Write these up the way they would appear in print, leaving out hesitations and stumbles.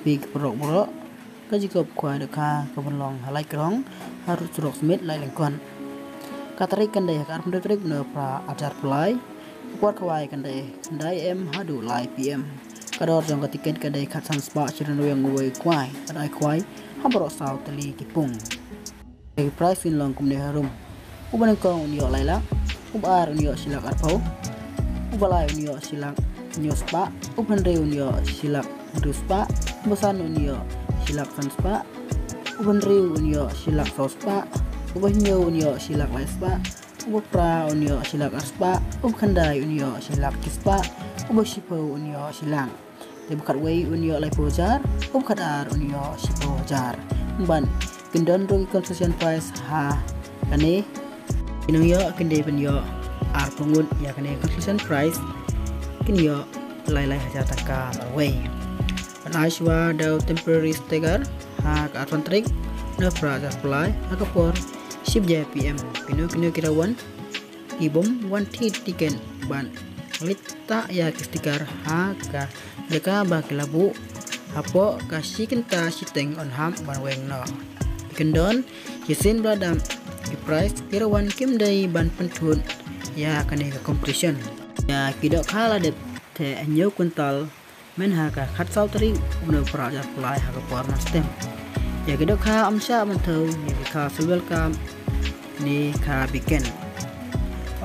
pi borokก็จะกบควายเดคากบลองหาไลกร้องหารุสรกสมิธไลแหลงก่อนกาตริกันเดการพันธุ์ตริกเนอพระอาจารย์ปลายกวาดควายกันเดได้หาดูไลพีเอ็มกระโดดจงกติกันกันเดขัดสันสปะชิรนวยงวยควายได้ควายห้ามบรอสาวตะลีกิปุงไอไพรสินลองกุมเนฮารุมอุบันกองอุนิโอไลละอุบอาร์อุนิโอชิลักอาร์พาวอุบลายอุนิโอชิลักอุนิโอสปะอุบันเรอุนิโอชิลักรุสปะอุบสันอุนิโอsilak sanspa uban riu unyo silak sospa ubah nyo unyo silak laispa ubah pra unyo silak arspa ubah khandai unyo silak kispa ubah sipo unyo silang debukat wei unyo lai pojar ubah kadar unyo sipo jar ban gendon rugi concession price ha kane inung yo kende ben yo ar pengun ya kane concession price kin yo lai hajar taka wei Aishwa daw temporary stegar hak advantrik na praja supply akapor shipja PM pino kirawan ibom wanti tiken ban lita ya stiker haka jaka bakilabu hapo kasikin ta siteng on ham ban weng no kendon yisin bladam di price kirawan kim dai ban pentun ya kane competition ya kidok khala det te anyo kuntal men haka khat sau tari uno praja pulai haka porma stem ya gedo kha amsha mantau ni kha welcome ni kha biken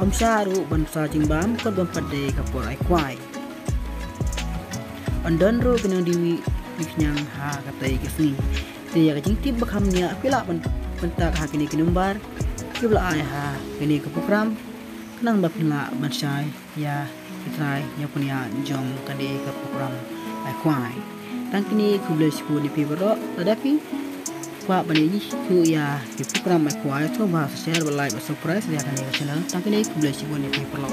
amsha ru bansa jingbam ko dom pade ka por ai kwai andon ru kenang diwi nyang ha katai kesni ti ya jing tib bakham nya pila bentak ha kini kinumbar kibla ai ha kini ke program kenang bapila bansai ya kitrai nya punya jom kade ke program ai kwai tang kini kuble sipu di pibro tadapi kwa bani ku ya di program ai kwai to ba share balai ba surprise dia kan channel tang kini kuble sipu di pibro